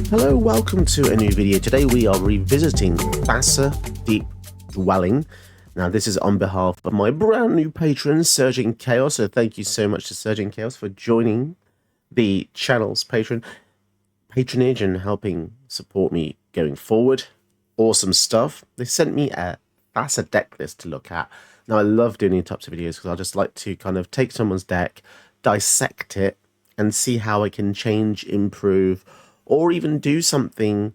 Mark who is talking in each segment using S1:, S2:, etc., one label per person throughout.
S1: Hello, welcome to a new video. Today we are revisiting Thassa Deep Dwelling. Now this is on behalf of my brand new patron, Surging Chaos. So thank you so much to Surging Chaos for joining the channel's patronage and helping support me going forward. Awesome stuff. They sent me a Thassa deck list to look at. Now I love doing these types of videos because I just like to kind of take someone's deck, dissect it, and see how I can change, improve, or even do something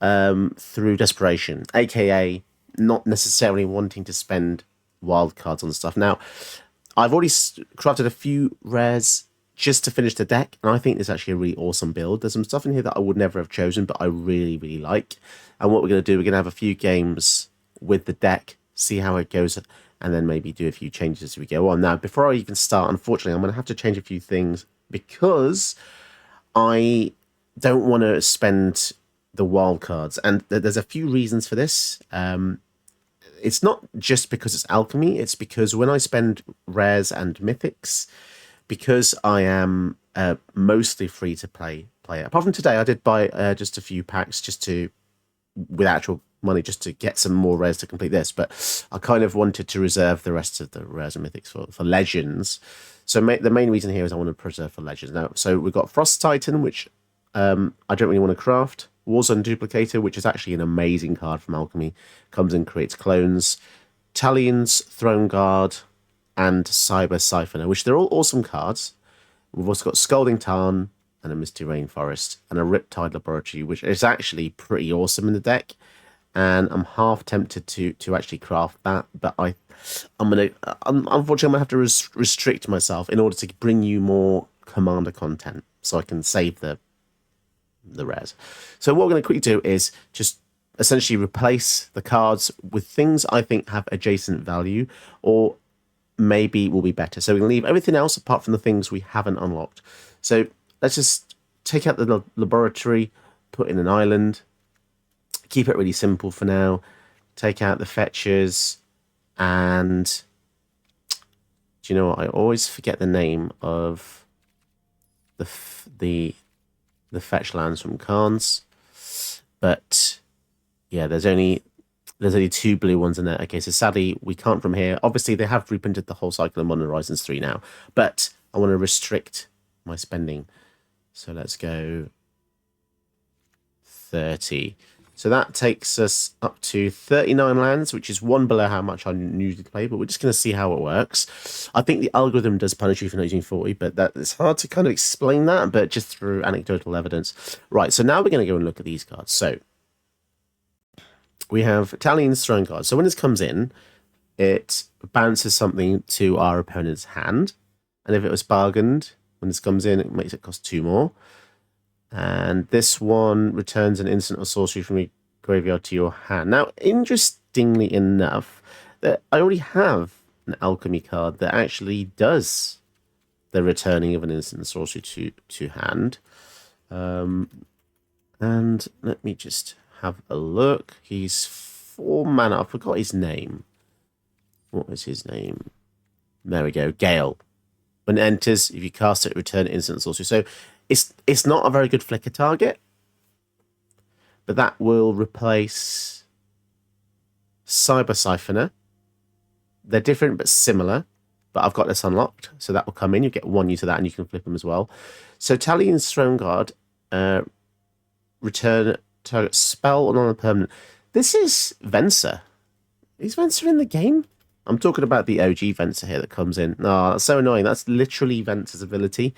S1: through desperation, aka not necessarily wanting to spend wildcards on stuff. Now, I've already crafted a few rares just to finish the deck, and I think it's actually a really awesome build. There's some stuff in here that I would never have chosen, but I really, really like. And what we're going to do, we're going to have a few games with the deck, see how it goes, and then maybe do a few changes as we go on. Now, before I even start, unfortunately, I'm going to have to change a few things because I don't want to spend the wildcards, and there's a few reasons for this. It's not just because it's alchemy, it's because when I spend rares and mythics, because I am mostly free to play it. Apart from today, I did buy just a few packs just to, with actual money, just to get some more rares to complete this, but I kind of wanted to reserve the rest of the rares and mythics for legends. So the main reason here is I want to preserve for legends. Now, so we've got Frost Titan, which I don't really want to craft. Warzone Duplicator, which is actually an amazing card from Alchemy, comes and creates clones. Talion's Throne Guard and Cyber Siphoner, which they're all awesome cards. We've also got Scalding Tarn and a Misty Rainforest and a Riptide Laboratory, which is actually pretty awesome in the deck. And I'm half tempted to actually craft that, but unfortunately I'm gonna have to restrict myself in order to bring you more Commander content, so I can save the rares. So what we're going to quickly do is just essentially replace the cards with things I think have adjacent value or maybe will be better. So we're going to leave everything else apart from the things we haven't unlocked. So let's just take out the laboratory, put in an island, keep it really simple for now, take out the fetchers, and do you know what? I always forget the name of the fetch lands from Khans, but yeah, there's only 2 blue ones in there. Okay, so sadly we can't from here. Obviously they have reprinted the whole cycle of Modern Horizons 3 now, but I want to restrict my spending, so let's go 30. So that takes us up to 39 lands, which is one below how much I usually play, but we're just going to see how it works. I think the algorithm does punish you for not using 40, but it's hard to kind of explain that, but just through anecdotal evidence. Right, so now we're going to go and look at these cards. So we have Talion's Throne Guard. So when this comes in, it bounces something to our opponent's hand, and if it was bargained, when this comes in, it makes it cost 2 more. And this one returns an instant or sorcery from your graveyard to your hand. Now, interestingly enough, that I already have an alchemy card that actually does the returning of an instant sorcery to hand. And let me just have a look. He's 4 mana. I forgot his name. What was his name? There we go. Gale. When it enters, if you cast it, return instant sorcery. So it's not a very good flicker target, but that will replace Cyber Siphoner. They're different but similar, but I've got this unlocked, so that will come in. You get 1 use of that, and you can flip them as well. So Talion's Throne Guard, return target spell or non-permanent. This is Venser. Is Venser in the game? I'm talking about the OG Venser here that comes in. Oh, that's so annoying. That's literally Venser's ability.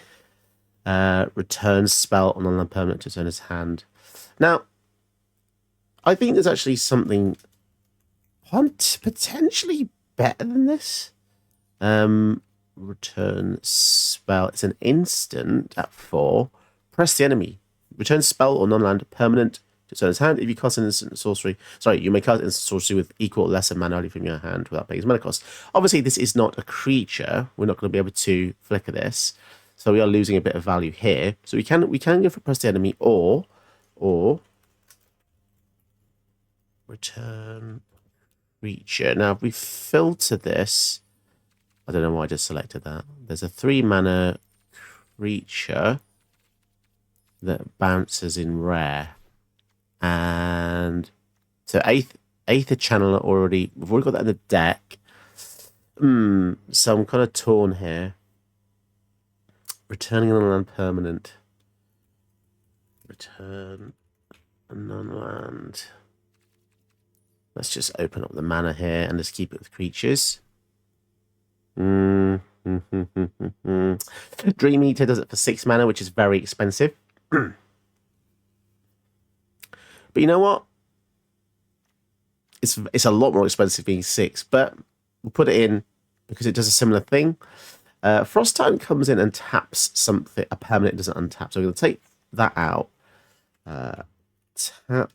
S1: Returns spell on a permanent to turn his hand. Now, I think there's actually something potentially better than this. Return spell. It's an instant at 4. Press the enemy. Return spell or non-land permanent to turn his hand. If you cast an instant sorcery, you may cast instant sorcery with equal or lesser mana value from your hand without paying his mana cost. Obviously, this is not a creature. We're not going to be able to flicker this. So we are losing a bit of value here. So we can go for press the enemy or return creature. Now if we filter this, I don't know why I just selected that. There's a 3 mana creature that bounces in rare. And so Aether Channeler already, we've already got that in the deck. So I'm kind of torn here. Returning on land permanent. Return a non-land. Let's just open up the mana here and just keep it with creatures. Dream Eater does it for 6 mana, which is very expensive. But you know what? It's a lot more expensive being 6, but we'll put it in because it does a similar thing. Frost Titan comes in and taps something, a permanent doesn't untap. So we're going to take that out. Tap.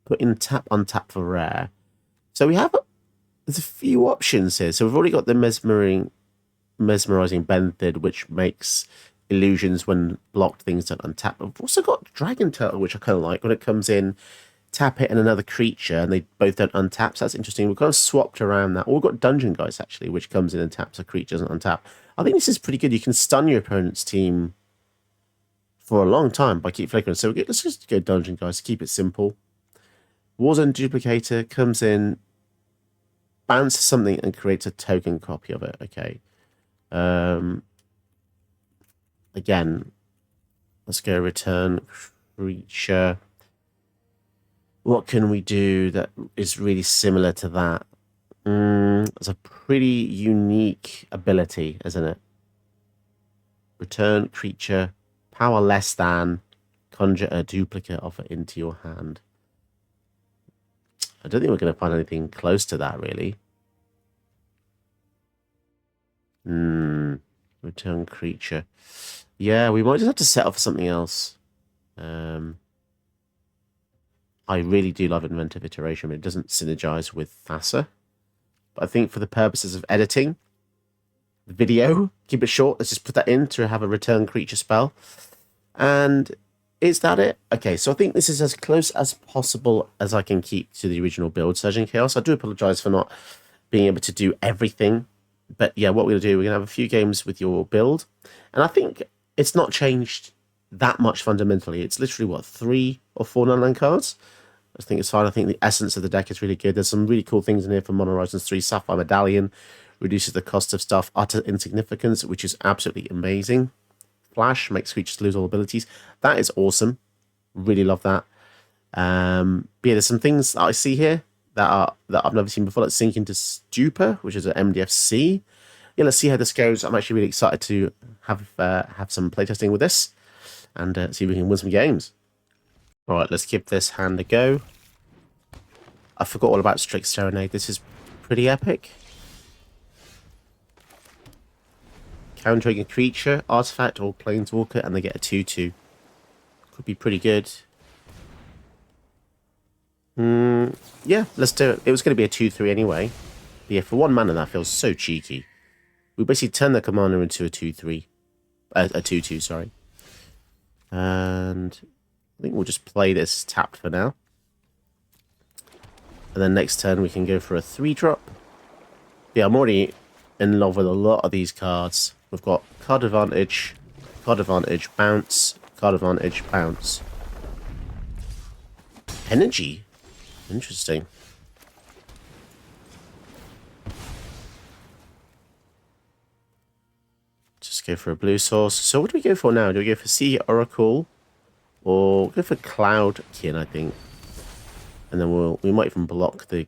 S1: Put in tap, untap for rare. So we have there's a few options here. So we've already got the mesmerizing Benthid, which makes illusions when blocked things don't untap. We've also got Dragon Turtle, which I kind of like. When it comes in, tap it and another creature, and they both don't untap. So that's interesting. We've kind of swapped around that. Or we've got Dungeon Guys, actually, which comes in and taps a creature, doesn't untap. I think this is pretty good. You can stun your opponent's team for a long time by keep flickering. So let's just go Dungeon Guys, keep it simple. Warzone Duplicator comes in, bounces something and creates a token copy of it. Okay. Again, let's go return creature. What can we do that is really similar to that? It's a pretty unique ability, isn't it? Return creature, power less than, conjure a duplicate of it into your hand. I don't think we're going to find anything close to that, really. Return creature. Yeah, we might just have to settle for something else. I really do love Inventive Iteration, but it doesn't synergize with Thassa. But I think for the purposes of editing the video, keep it short. Let's just put that in to have a return creature spell. And is that it? Okay, so I think this is as close as possible as I can keep to the original build, Surging Chaos. I do apologize for not being able to do everything. But yeah, what we're going to do, we're going to have a few games with your build. And I think it's not changed that much fundamentally. It's literally, what, 3 or 4 non-land cards? I think it's fine. I think the essence of the deck is really good. There's some really cool things in here for Mono Horizons 3. Sapphire Medallion reduces the cost of stuff. Utter Insignificance, which is absolutely amazing. Flash makes creatures lose all abilities. That is awesome. Really love that. But yeah, there's some things that I see here that I've never seen before, like Sink into Stupor, which is an MDFC. Yeah, let's see how this goes. I'm actually really excited to have some playtesting with this and see if we can win some games. All right, let's give this hand a go. I forgot all about Strict Serenade. This is pretty epic. Countering a creature, artifact, or planeswalker, and they get a 2/2. Could be pretty good. Yeah, let's do it. It was going to be a 2/3 anyway. But yeah, for 1 mana, that feels so cheeky. We basically turn the commander into a 2/3. A 2/2, sorry. And I think we'll just play this tapped for now. And then next turn, we can go for a 3-drop. Yeah, I'm already in love with a lot of these cards. We've got card advantage, bounce, card advantage, bounce. Energy? Interesting. Just go for a blue source. So what do we go for now? Do we go for Sea Oracle? Or go for Cloudkin, I think. And then we might even block the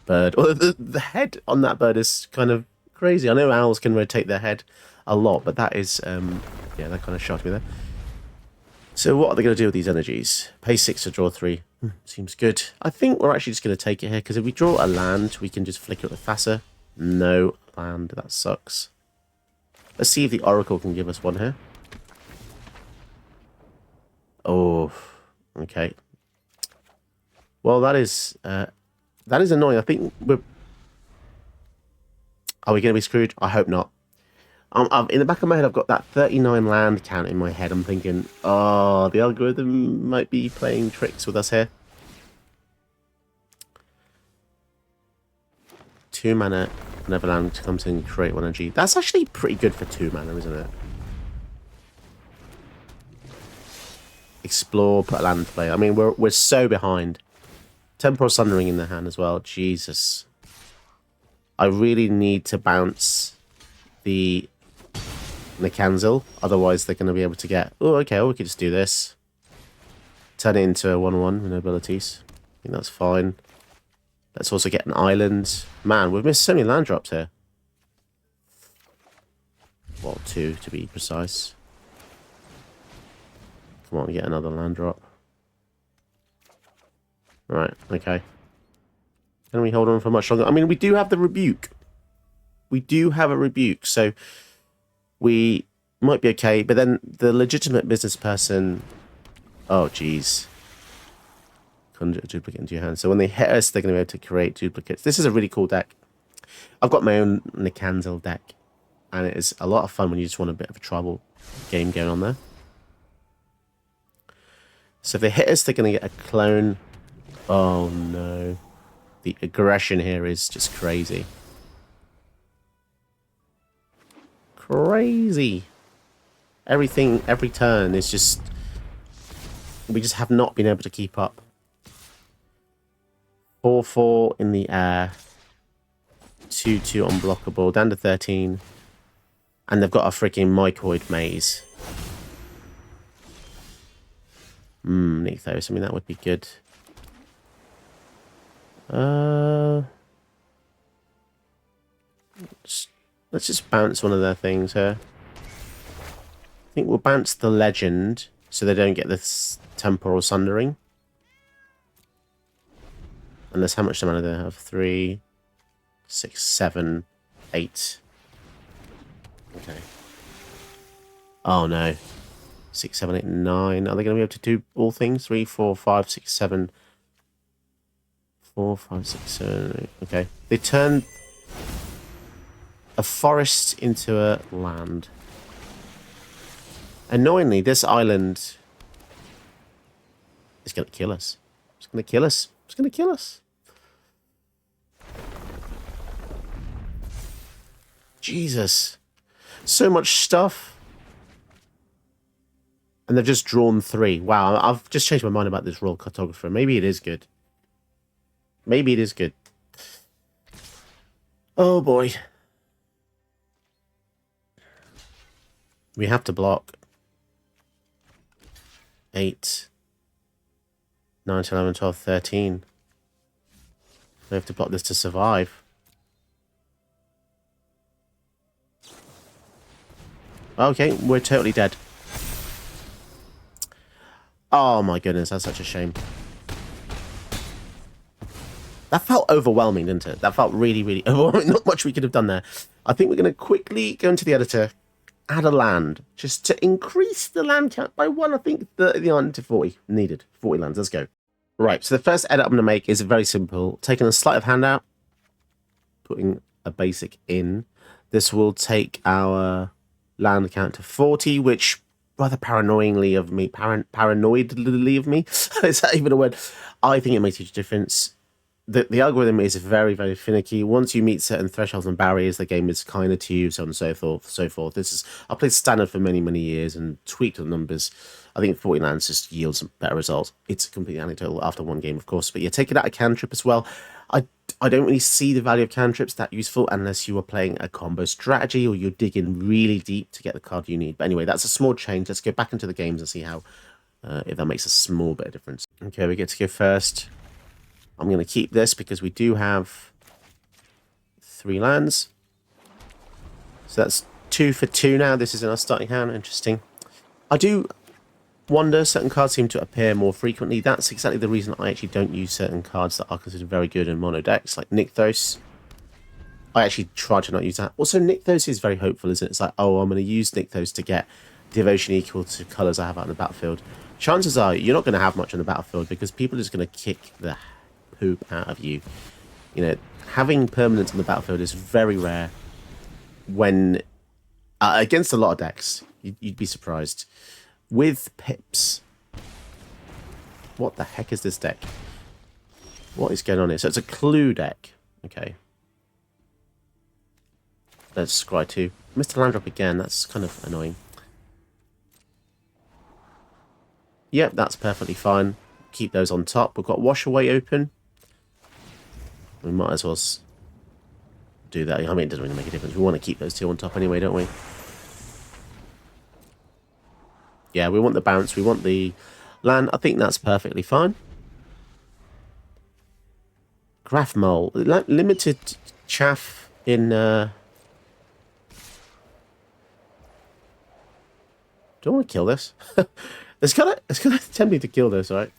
S1: bird. Well, the head on that bird is kind of crazy. I know owls can rotate their head a lot, but that is, yeah, that kind of shocked me there. So what are they going to do with these energies? Pay 6 to draw 3. Seems good. I think we're actually just going to take it here, because if we draw a land, we can just flicker it with Thassa. No land, that sucks. Let's see if the Oracle can give us one here. Oh, okay. Well, that is annoying. I think we're... Are we going to be screwed? I hope not. In the back of my head, I've got that 39 land count in my head. I'm thinking, oh, the algorithm might be playing tricks with us here. 2 mana, Neverland comes in, create 1 energy. That's actually pretty good for 2 mana, isn't it? explore, put a land into play. I mean, we're so behind. Temporal Sundering in the hand as well. Jesus. I really need to bounce the Nikanzel. Otherwise, they're going to be able to get... Oh, okay, well, we could just do this. Turn it into a 1-1 with no abilities. I think that's fine. Let's also get an island. Man, we've missed so many land drops here. Well, 2 to be precise. Come on, get another land drop. Right, okay. Can we hold on for much longer? I mean, we do have the rebuke. We do have a rebuke, so we might be okay. But then the legitimate business person... Oh, jeez. Conjure a duplicate into your hand. So when they hit us, they're going to be able to create duplicates. This is a really cool deck. I've got my own Nikanzel deck. And it is a lot of fun when you just want a bit of a tribal game going on there. So if they hit us, they're going to get a clone. Oh, no. The aggression here is just crazy. Crazy. Everything, every turn is just... We just have not been able to keep up. 4-4 in the air. 2-2 unblockable. Down to 13. And they've got a freaking mycoid maze. Nykthos. I mean, that would be good. Let's just bounce one of their things here. I think we'll bounce the legend so they don't get this temporal sundering. Unless how much mana do they have? 3, 6, 7, 8. Okay. Oh no. 6, 7, 8, 9. Are they going to be able to do all things? 3, 4, 5, 6, 7. 4, 5, 6, 7, 8. Okay. They turn a forest into a land. Annoyingly, this island is going to kill us. It's going to kill us. It's going to kill us. Jesus. So much stuff. And they've just drawn 3. Wow, I've just changed my mind about this royal cartographer. Maybe it is good. Maybe it is good. Oh boy. We have to block. 8, 9, 10, 11, 12, 13. We have to block this to survive. Okay, we're totally dead. Oh my goodness, that's such a shame. That felt overwhelming, didn't it? That felt really, really overwhelming. Not much we could have done there. I think we're going to quickly go into the editor, add a land, just to increase the land count by 1. I think the island to 40 needed. 40 lands, let's go. Right, so the first edit I'm going to make is very simple. Taking a sleight of hand out, putting a basic in. This will take our land count to 40, which rather paranoidly of me, paranoidly of me, is that even a word? I think it makes a huge difference. The algorithm is very, very finicky. Once you meet certain thresholds and barriers, the game is kind of to you, so on and so forth. I played standard for many, many years and tweaked the numbers. I think 40 lands just yields better results. It's completely anecdotal after one game, of course. But you take it out of cantrip as well. I don't really see the value of cantrips that useful unless you are playing a combo strategy or you're digging really deep to get the card you need. But anyway, that's a small change. Let's go back into the games and see how, if that makes a small bit of difference. Okay, we get to go first. I'm going to keep this because we do have 3 lands. So that's 2 for 2 now. This is in our starting hand. Interesting. I do wonder, certain cards seem to appear more frequently. That's exactly the reason I actually don't use certain cards that are considered very good in mono decks, like Nykthos. I actually try to not use that. Also, Nykthos is very hopeful, isn't it? It's like, oh, I'm going to use Nykthos to get devotion equal to colours I have out in the battlefield. Chances are you're not going to have much on the battlefield because people are just going to kick the poop out of you. You know, having permanence on the battlefield is very rare when against a lot of decks. You'd be surprised. With pips, what the heck is this deck? What is going on here? So it's a clue deck. Okay, let's scry 2. Mr. Landrop again. That's kind of annoying. Yep, that's perfectly fine. Keep those on top. We've got wash away open. We might as well do that. I mean, it doesn't really make a difference. We want to keep those two on top anyway, don't we? Yeah, we want the bounce. We want the land. I think that's perfectly fine. Graph mole. Limited chaff in... Do I want to kill this? It's kind of tempting to kill this, right?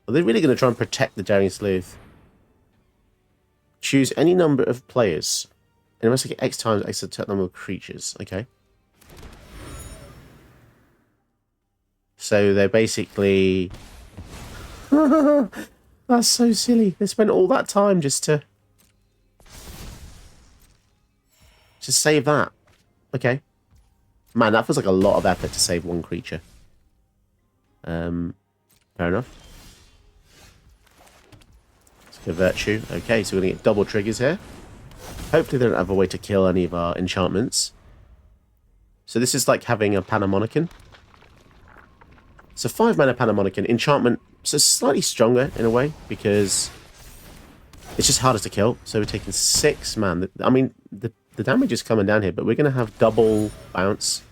S1: Are they really going to try and protect the Daring Sleuth? Choose any number of players. And investigate X times X a certain number of creatures. Okay. So they're basically... That's so silly. They spent all that time just to save that. Okay. Man, that feels like a lot of effort to save one creature. Fair enough. Let's go Virtue. Okay, so we're going to get double triggers here. Hopefully they don't have a way to kill any of our enchantments. So this is like having a Panharmonicon. So 5 mana Panharmonicon. Enchantment, so slightly stronger in a way, because it's just harder to kill. So we're taking 6 man. I mean, the damage is coming down here, but we're going to have double bounce.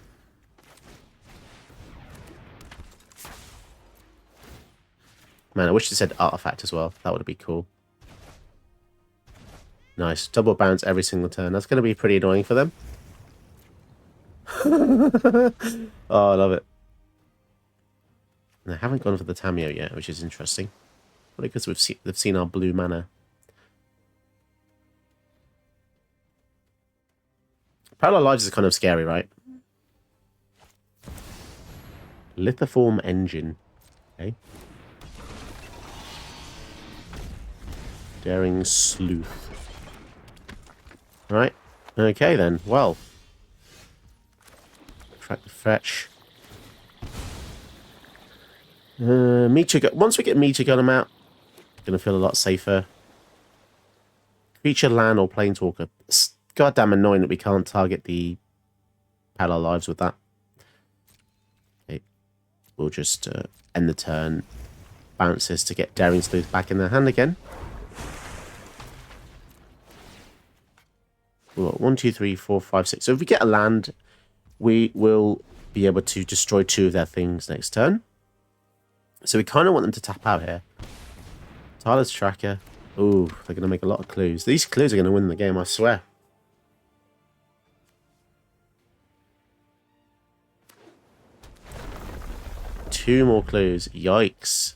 S1: Man, I wish it said artifact as well. That would be cool. Nice. Double bounce every single turn. That's going to be pretty annoying for them. Oh, I love it. And I haven't gone for the Tameo yet, which is interesting. Probably because they've seen our blue mana. Parallel Lives is kind of scary, right? Lithoform Engine. Okay. Daring Sleuth. Right. Okay then. Well. Track the fetch. Meteor Gun. Once we get Meteor Gun out, gonna feel a lot safer. Creature, land, or planeswalker. It's goddamn annoying that we can't target the Parallel Lives with that. Okay. We'll just end the turn. Bounces to get Daring Sleuth back in their hand again. 1, 2, 3, 4, 5, 6. So if we get a land, we will be able to destroy 2 of their things next turn. So we kind of want them to tap out here. Tyler's Tracker. Ooh, they're going to make a lot of clues. These clues are going to win the game, I swear. Two more clues. Yikes.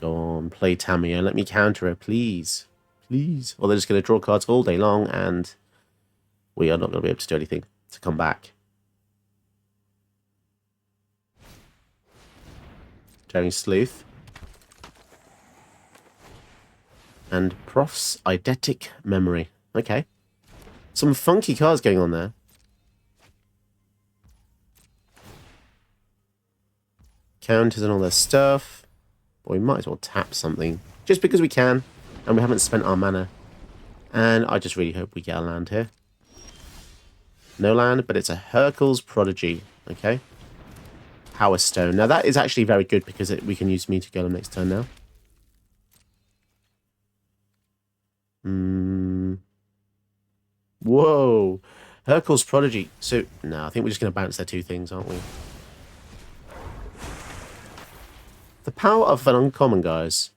S1: Go on, play Tameo. Let me counter her, please. Please. Or they're just going to draw cards all day long, and we are not going to be able to do anything to come back. Daring Sleuth. And Prof's Eidetic Memory. Okay. Some funky cards going on there. Counters and all their stuff. But we might as well tap something. Just because we can. And we haven't spent our mana. And I just really hope we get a land here. No land, but it's a Hercule's Prodigy. Okay. Power Stone. Now that is actually very good because we can use Meteor Golem next turn now. Whoa. Hercule's Prodigy. So, no, I think we're just going to bounce their 2 things, aren't we? The power of an uncommon, guys.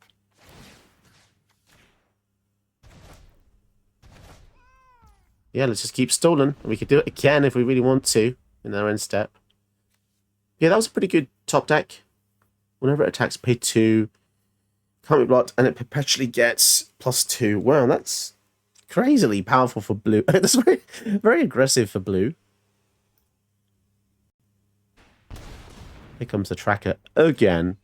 S1: Yeah, let's just keep stalling. We could do it again if we really want to in our end step. Yeah, that was a pretty good top deck. Whenever it attacks, pay 2. Can't be blocked, and it perpetually gets +2. Wow, that's crazily powerful for blue. That's very, very aggressive for blue. Here comes the tracker again.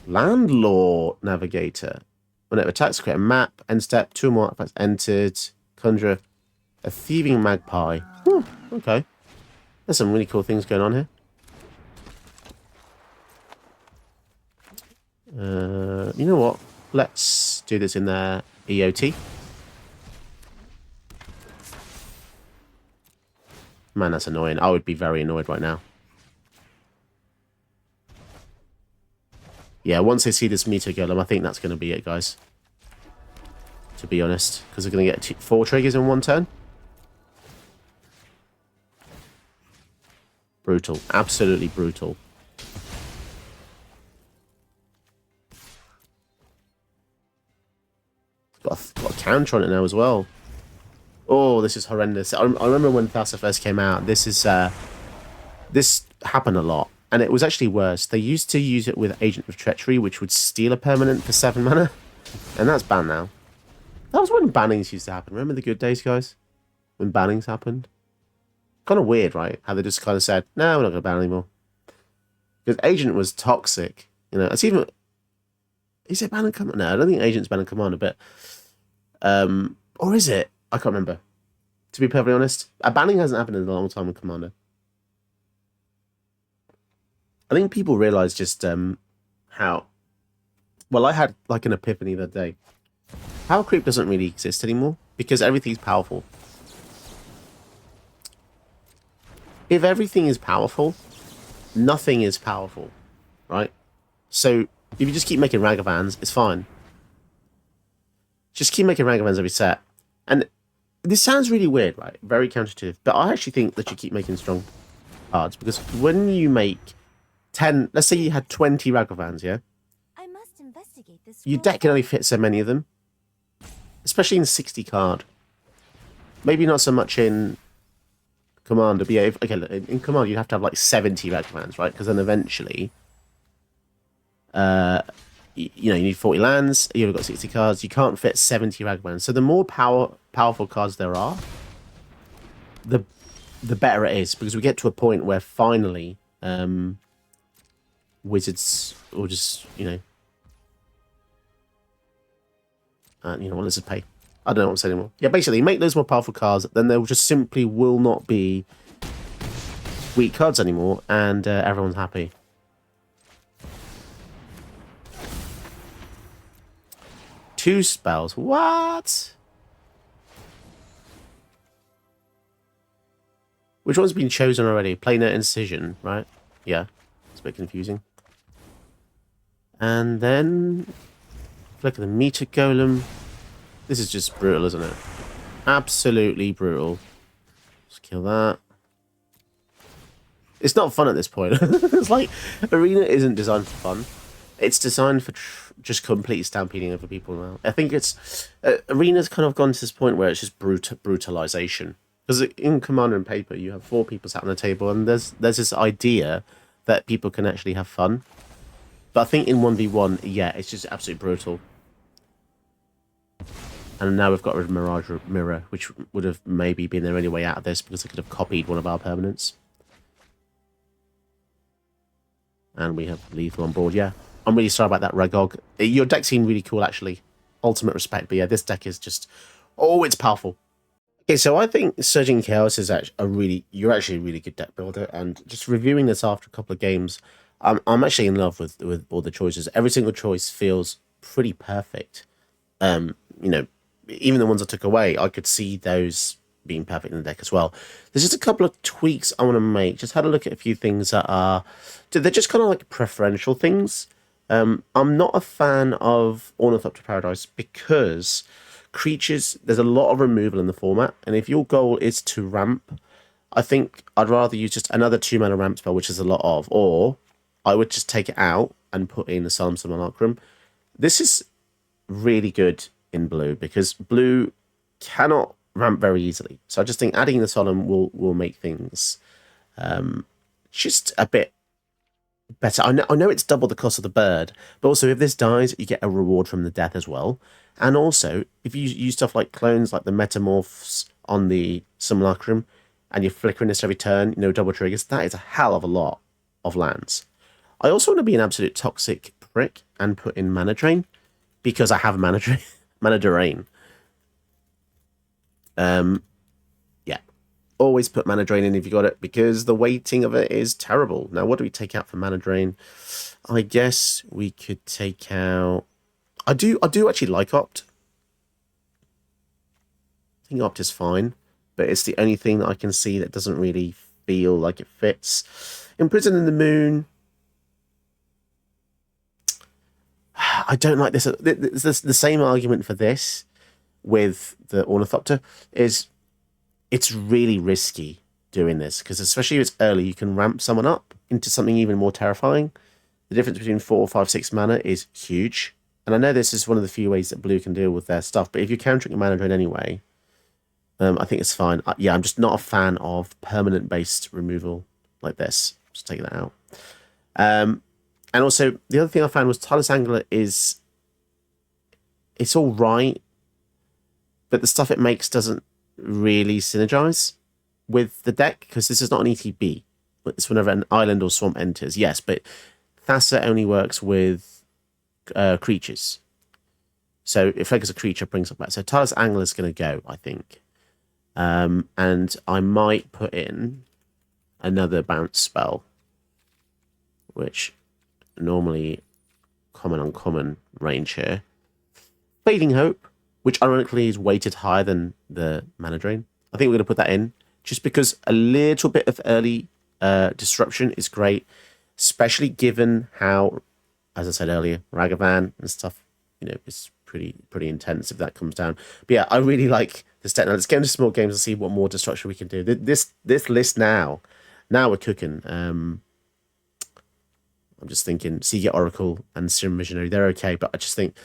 S1: Landlord Navigator. When it attacks, create a map. End step, 2 more artifacts entered. Conjure a Thieving Magpie. Whew, okay. There's some really cool things going on here. You know what? Let's do this in there. EOT. Man, that's annoying. I would be very annoyed right now. Yeah, once they see this meter golem, I think that's going to be it, guys. To be honest. Because they're going to get 4 triggers in one turn. Brutal. Absolutely brutal. Got a counter on it now as well. Oh, this is horrendous. I remember when Thassa first came out. This happened a lot. And it was actually worse. They used to use it with Agent of Treachery, which would steal a permanent for 7 mana. And that's banned now. That was when bannings used to happen. Remember the good days, guys? When bannings happened? Kind of weird, right? How they just kind of said, no, we're not going to ban anymore. Because Agent was toxic. You know, it's even... Is it ban and commander? No, I don't think Agent's ban and commander, but... or is it? I can't remember. To be perfectly honest. A banning hasn't happened in a long time in Commander. I think people realise just how... Well, I had like an epiphany the other day. Power creep doesn't really exist anymore because everything's powerful. If everything is powerful, nothing is powerful, right? So if you just keep making Ragavans, it's fine. Just keep making Ragavans every set. And this sounds really weird, right? Very counterintuitive, but I actually think that you keep making strong cards because when you make 10, let's say you had 20 Ragavans, yeah?
S2: I must investigate this.
S1: Your deck can only fit so many of them, especially in 60 card. Maybe not so much in Commander, but yeah, okay, in Commander you'd have to have like 70 Ragavans, right? Because then eventually, you know, you need 40 lands, you've only got 60 cards, you can't fit 70 Ragavans. So the more powerful cards there are, the better it is, because we get to a point where finally Wizards will just, you know, what does it pay? I don't know what to say anymore. Yeah, basically, make those more powerful cards, then there just simply will not be weak cards anymore, and everyone's happy. Two spells. What? Which one's been chosen already? Planar Incision, right? Yeah, it's a bit confusing. And then look at the meter golem. This is just brutal, isn't it? Absolutely brutal. Let's kill that. It's not fun at this point. It's like Arena isn't designed for fun. It's designed for just complete stampeding over people now. I think it's Arena's kind of gone to this point where it's just brutalization. Because in Commander and Paper, you have 4 people sat on the table, and there's this idea that people can actually have fun. But I think in 1v1, yeah, it's just absolutely brutal. And now we've got rid of Mirage Mirror, which would have maybe been their only way out of this, because they could have copied one of our permanents. And we have Lethal on board, yeah. I'm really sorry about that, Ragog. Your deck seemed really cool, actually. Ultimate respect, but yeah, this deck is just... Oh, it's powerful. Okay, so I think Surging Chaos is actually you're actually a really good deck builder, and just reviewing this after a couple of games, I'm actually in love with all the choices. Every single choice feels pretty perfect. You know, even the ones I took away, I could see those being perfect in the deck as well. There's just a couple of tweaks I want to make. Just had a look at a few things that are... They're just kind of like preferential things. I'm not a fan of Ornithopter Paradise because creatures, there's a lot of removal in the format, and if your goal is to ramp, I think I'd rather use just another 2-mana ramp spell, which is a lot of, or I would just take it out and put in a Solemn Simulacrum. This is really good in blue because blue cannot ramp very easily. So I just think adding the Solemn will make things just a bit better. I know it's double the cost of the bird, but also if this dies, you get a reward from the death as well. And also, if you use stuff like clones, like the Metamorphs on the Simulacrum, and you're flickering this every turn, double triggers, that is a hell of a lot of lands. I also want to be an absolute toxic prick and put in Mana Drain, because I have Mana Drain. Mana Drain. Yeah. Always put Mana Drain in if you got it, because the weighting of it is terrible. Now, what do we take out for Mana Drain? I guess we could take out... I do actually like Opt. think Opt is fine, but it's the only thing that I can see that doesn't really feel like it fits. Imprison in the Moon. I don't like this. The same argument for this with the Ornithopter is it's really risky doing this, because especially if it's early, you can ramp someone up into something even more terrifying. The difference between 4, 5, 6 mana is huge. And I know this is one of the few ways that blue can deal with their stuff, but if you're countering a mana drain anyway, I think it's fine. Yeah, I'm just not a fan of permanent-based removal like this. Just take that out. And also, the other thing I found was Tireless Angler is... It's all right, but the stuff it makes doesn't really synergize with the deck, because this is not an ETB. It's whenever an island or swamp enters. Yes, but Thassa only works with creatures. So if like as a creature brings up back. So Tireless Angler is going to go, I think. And I might put in another bounce spell, which normally common uncommon range here. Fading Hope, which ironically is weighted higher than the mana drain. I think we're going to put that in just because a little bit of early disruption is great, especially given how, as I said earlier, Ragavan and stuff, is pretty intense if that comes down. But yeah, I really like this deck. Now let's get into small games and see what more destruction we can do. This list now we're cooking. I'm just thinking Seagate Oracle and Serum Visionary, they're okay, but I just think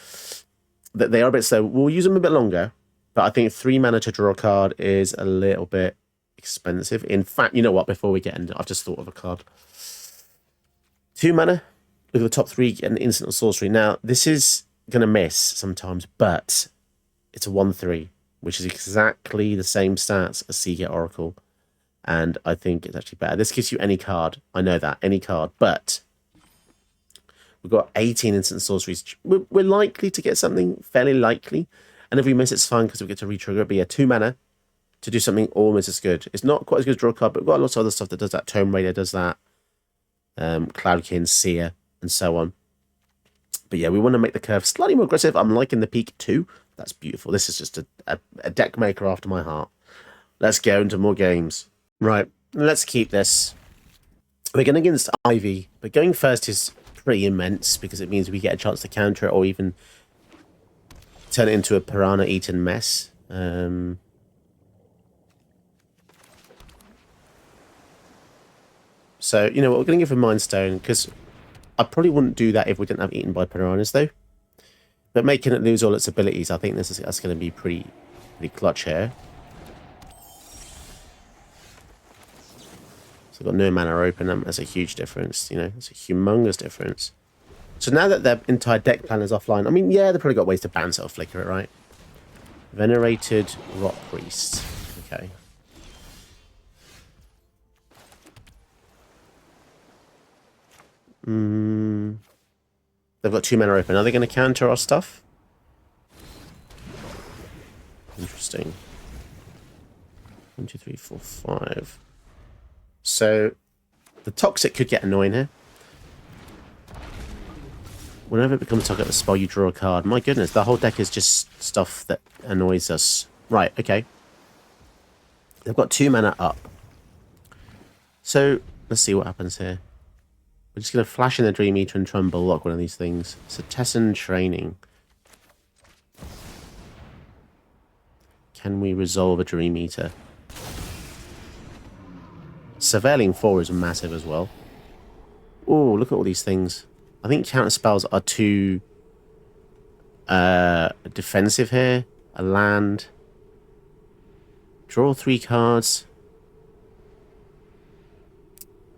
S1: that they are a bit slow. We'll use them a bit longer, but I think 3 mana to draw a card is a little bit expensive. In fact, you know what? Before we get into, I've just thought of a card. 2 mana. Look at the top 3 and instant sorcery. Now, this is going to miss sometimes, but it's a 1/3, which is exactly the same stats as Seagate Oracle, and I think it's actually better. This gives you any card. I know that, any card, but we've got 18 instant sorceries. We're likely to get something, fairly likely. And if we miss, it's fine because we get to re-trigger it. But yeah, 2 mana to do something almost as good. It's not quite as good as draw a card, but we've got lots of other stuff that does that. Tome Raider does that. Cloudkin, Seer, and so on. But yeah, we want to make the curve slightly more aggressive. I'm liking the peak too. That's beautiful. This is just a deck maker after my heart. Let's go into more games. Right, let's keep this. We're going against Ivy, but going first is pretty immense because it means we get a chance to counter it or even turn it into a piranha-eaten mess. So, you know what, we're going to give a Mind Stone because I probably wouldn't do that if we didn't have Eaten by Piranhas, though. But making it lose all its abilities, I think that's going to be pretty clutch here. So I've got no mana open. That's a huge difference, it's a humongous difference. So now that their entire deck plan is offline, I mean, yeah, they've probably got ways to bounce it or flicker it, right? Venerated Rock Priest. Okay. They've got 2 mana open. Are they going to counter our stuff? Interesting. 1, 2, 3, 4, 5. So the Toxic could get annoying here. Whenever it becomes target of a spell, you draw a card. My goodness, the whole deck is just stuff that annoys us. Right, okay. They've got 2 mana up. So let's see what happens here. We're just going to flash in the Dream Eater and try and block one of these things. So Tessin Training. Can we resolve a Dream Eater? Surveilling 4 is massive as well. Oh, look at all these things. I think counter spells are too defensive here. A land. Draw 3 cards.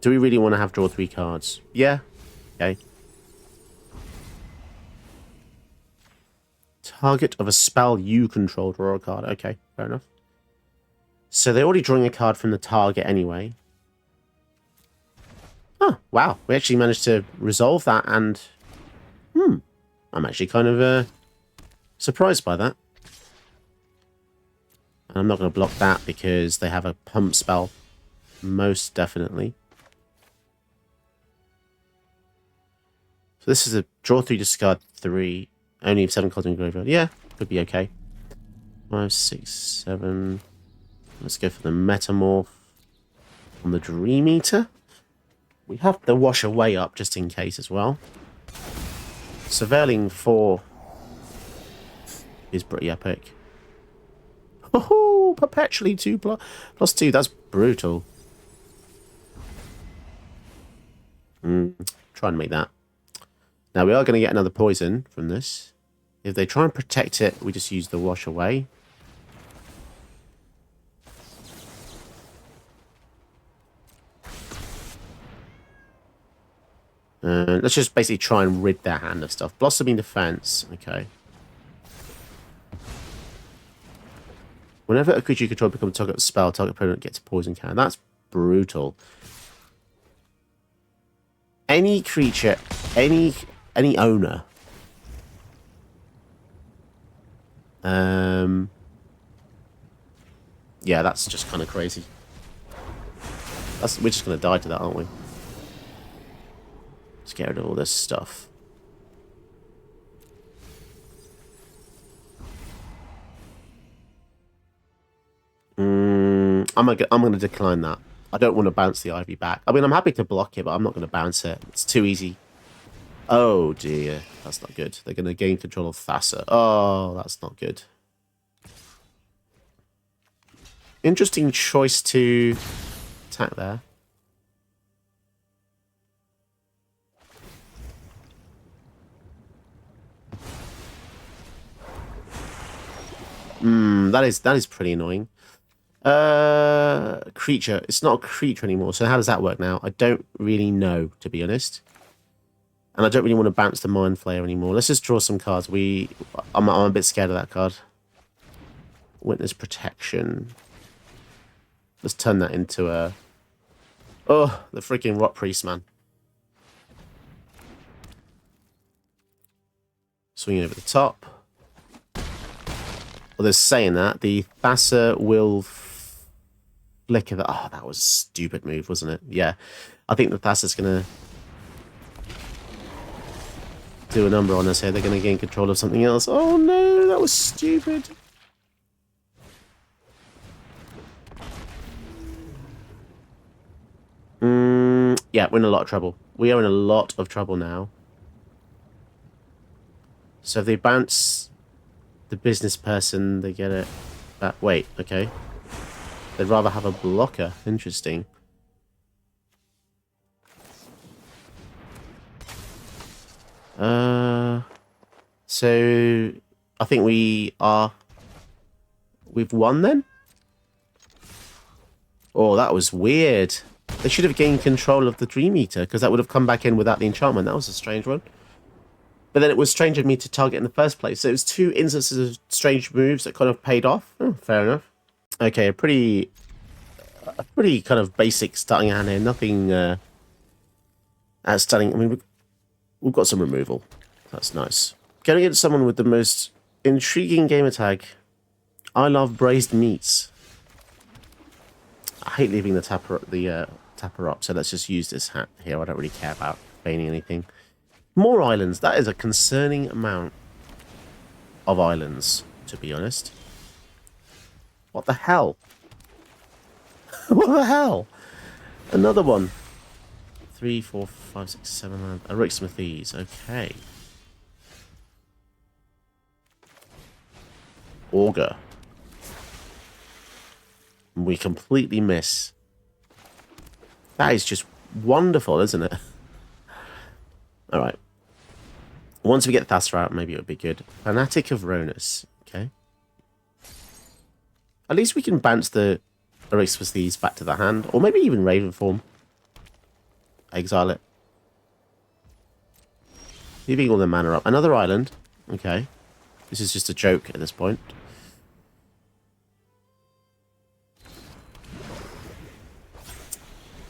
S1: Do we really want to have draw 3 cards? Yeah. Okay. Target of a spell you control, draw a card. Okay, fair enough. So they're already drawing a card from the target anyway. Oh, wow. We actually managed to resolve that and... I'm actually kind of surprised by that. And I'm not going to block that because they have a pump spell. Most definitely. So this is a draw 3, discard 3. Only have 7 cards in graveyard. Yeah, could be okay. 5, 6, 7. Let's go for the Metamorph on the Dream Eater. We have the Wash Away up just in case as well. Surveilling 4 is pretty epic. Oh, perpetually 2 plus 2. That's brutal. Try and make that. Now we are going to get another poison from this. If they try and protect it, we just use the Wash Away. Let's just basically try and rid their hand of stuff. Blossoming Defense. Okay. Whenever a creature you control becomes a target of a spell, target opponent gets a poison count. That's brutal. Any creature, any owner. Yeah, that's just kind of crazy. We're just going to die to that, aren't we? Let's get rid of all this stuff. I'm going to decline that. I don't want to bounce the Ivy back. I mean, I'm happy to block it, but I'm not going to bounce it. It's too easy. Oh, dear. That's not good. They're going to gain control of Thassa. Oh, that's not good. Interesting choice to attack there. That is pretty annoying. Creature. It's not a creature anymore. So how does that work now? I don't really know, to be honest. And I don't really want to bounce the Mind Flayer anymore. Let's just draw some cards. I'm a bit scared of that card. Witness Protection. Let's turn that into a... Oh, the freaking Rot Priest, man. Swinging over the top. Well, they're saying that. The Thassa will flicker that. Oh, that was a stupid move, wasn't it? Yeah. I think the Thassa's going to do a number on us here. They're going to gain control of something else. Oh, no. That was stupid. Yeah, we're in a lot of trouble. We are in a lot of trouble now. So if they bounce the business person, they get it back. Wait, okay. They'd rather have a blocker. Interesting. So I think we've won then? Oh, that was weird. They should have gained control of the Dream Eater, because that would have come back in without the enchantment. That was a strange one. But then it was strange of me to target in the first place. So it was 2 instances of strange moves that kind of paid off. Oh, fair enough. Okay, a pretty kind of basic starting hand here. Nothing outstanding. I mean, we've got some removal. That's nice. Going against someone with the most intriguing gamer tag. I love braised meats. I hate leaving the tapper up, so let's just use this hat here. I don't really care about feigning anything. More islands. That is a concerning amount of islands, to be honest. What the hell? What the hell? Another one. 3, 4, 5, 6, 7, 9. A Rick Smithies. Okay. Augur. We completely miss. That is just wonderful, isn't it? Alright. Once we get Thassa out, maybe it would be good. Fanatic of Ronus. Okay. At least we can bounce the Erase with these back to the hand. Or maybe even Raven form. Exile it. Leaving all the mana up. Another island. Okay. This is just a joke at this point.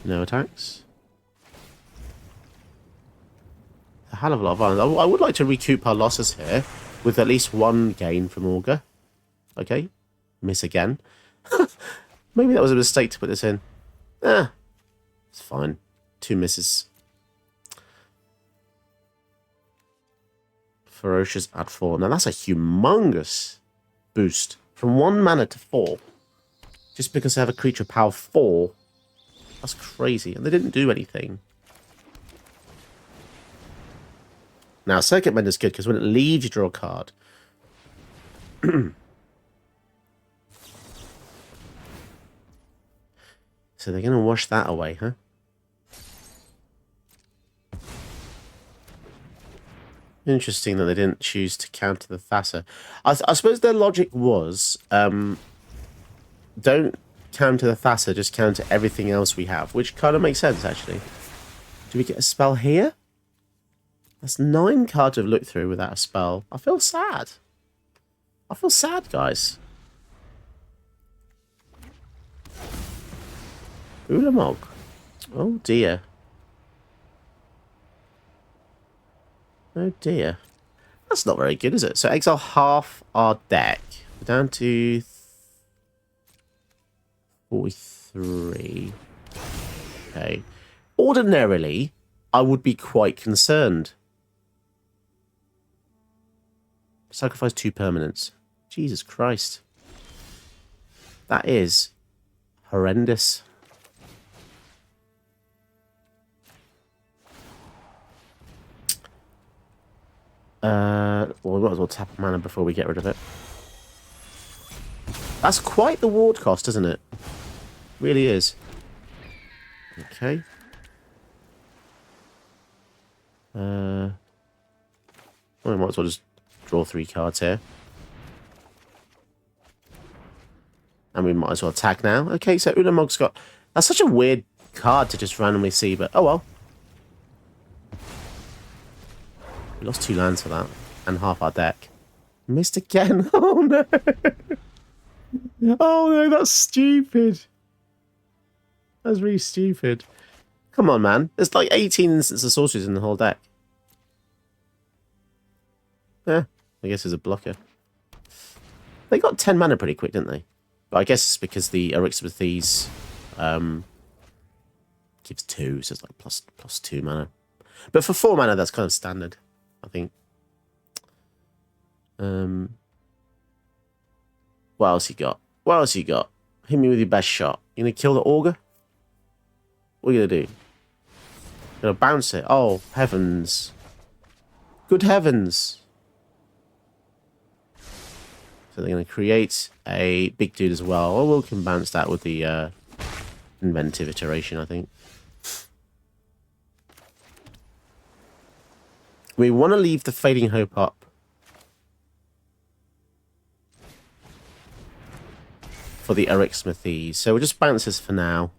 S1: No attacks. A hell of a lot of islands. I would like to recoup our losses here with at least 1 gain from Augur. Okay. Miss again. Maybe that was a mistake to put this in. It's fine. 2 misses. Ferocious at 4. Now that's a humongous boost From 1 mana to 4. Just because they have a creature power 4. That's crazy. And they didn't do anything. Now, Circuit Bender's good because when it leaves, you draw a card. So they're going to wash that away, huh? Interesting that they didn't choose to counter the Thassa. I suppose their logic was, don't counter the Thassa, just counter everything else we have, which kind of makes sense, actually. Do we get a spell here? That's 9 cards to have looked through without a spell. I feel sad. I feel sad, guys. Ulamog. Oh, dear. Oh dear. That's not very good, is it? So exile half our deck. We're down to 43. Okay. Ordinarily, I would be quite concerned. Sacrifice 2 permanents. Jesus Christ. That is horrendous. Well, we might as well tap a mana before we get rid of it. That's quite the ward cost, isn't it? Really is. Okay. Well, we might as well just draw 3 cards here. And we might as well attack now. Okay, so Ulamog's got... That's such a weird card to just randomly see, but oh well. We lost 2 lands for that. And half our deck. Missed again. Oh no. Oh no, that's stupid. That's really stupid. Come on, man. There's like 18 instances of sorceries in the whole deck. Yeah, I guess there's a blocker. They got 10 mana pretty quick, didn't they? But I guess it's because the Eryximethys gives 2, so it's like plus 2 mana. But for 4 mana, that's kind of standard, I think. What else you got? What else you got? Hit me with your best shot. You gonna kill the Augur? What are you gonna do? You're gonna bounce it? Oh, heavens. Good heavens. So they're gonna create a big dude as well. Or we can bounce that with the inventive iteration, I think. We want to leave the Fading Hope up. For the Eryximethys. So we'll just bounce this for now.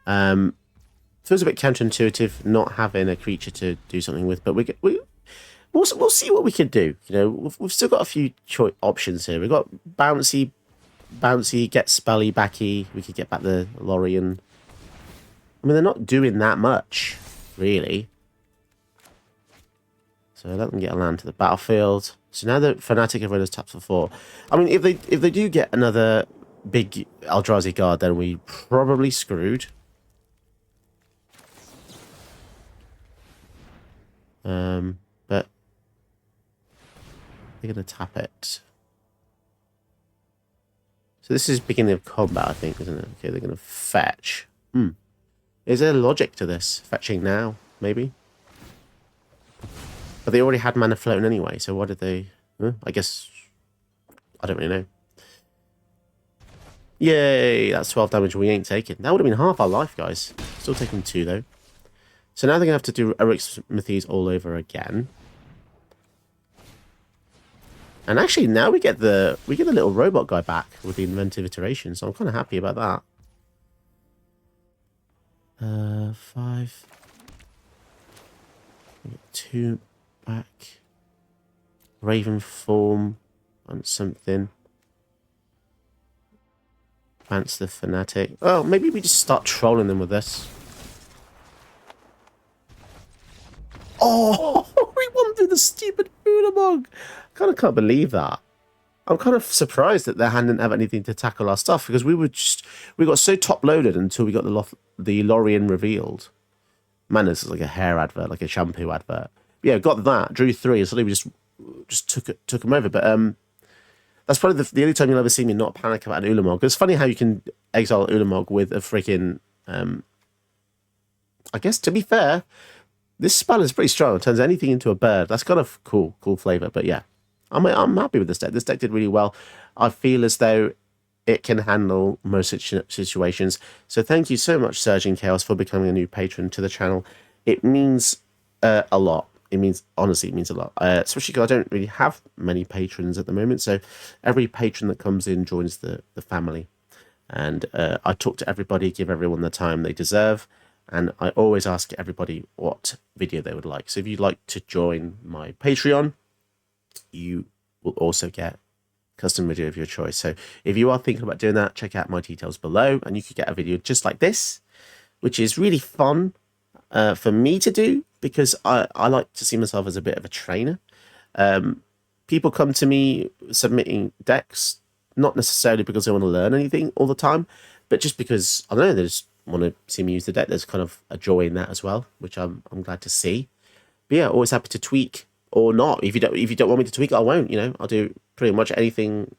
S1: Feels a bit counterintuitive not having a creature to do something with, but we'll see what we can do. You know, we've still got a few options here. We've got bouncy, get spelly, backy. We could get back the Lorien. I mean, they're not doing that much, really. So let them get a land to the battlefield. So now the Fanatic have us tapped for 4. I mean, if they do get another big Eldrazi guard, then we probably screwed. But they're gonna tap it. So this is beginning of combat, I think, isn't it? Okay, they're gonna fetch. Is there logic to this? Fetching now, maybe? But they already had mana floating anyway, so why did they... I guess... I don't really know. Yay! That's 12 damage we ain't taking. That would have been half our life, guys. Still taking 2, though. So now they're going to have to do Eryximethys all over again. And actually, now we get the little robot guy back with the inventive iteration, so I'm kind of happy about that. 5... 2 back. Raven form on something. Bounce the Fanatic. Oh, maybe we just start trolling them with this. Oh, we won through the stupid Ulamog. I kind of can't believe that. I'm kind of surprised that their hand didn't have anything to tackle our stuff because we got so top loaded until we got the Lorien revealed. Man, this is like a hair advert, like a shampoo advert. Yeah, got that, drew 3, and suddenly we just took them over. But That's probably the only time you'll ever see me not panic about an Ulamog. It's funny how you can exile Ulamog with a freaking... I guess, to be fair, this spell is pretty strong. It turns anything into a bird. That's kind of cool flavour. But yeah, I'm happy with this deck. This deck did really well. I feel as though it can handle most situations. So thank you so much, Surging Chaos, for becoming a new patron to the channel. It means a lot. Honestly, it means a lot. Especially because I don't really have many patrons at the moment. So every patron that comes in joins the family. And I talk to everybody, give everyone the time they deserve. And I always ask everybody what video they would like. So if you'd like to join my Patreon, you will also get custom video of your choice. So if you are thinking about doing that, check out my details below, and you could get a video just like this, which is really fun for me to do, because I like to see myself as a bit of a trainer. People come to me submitting decks, not necessarily because they want to learn anything all the time, but just because, I don't know, they just want to see me use the deck. There's kind of a joy in that as well, which I'm glad to see. But yeah, always happy to tweak or not. If you don't want me to tweak, I won't. I'll do pretty much anything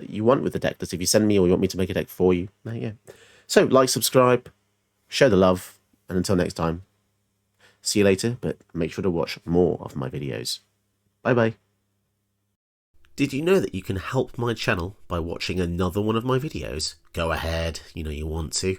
S1: you want with the deck. That's if you send me or you want me to make a deck for you. There you go. So like, subscribe, show the love, and until next time, see you later. But make sure to watch more of my videos. Bye bye. Did you know that you can help my channel by watching another one of my videos? Go ahead, you want to.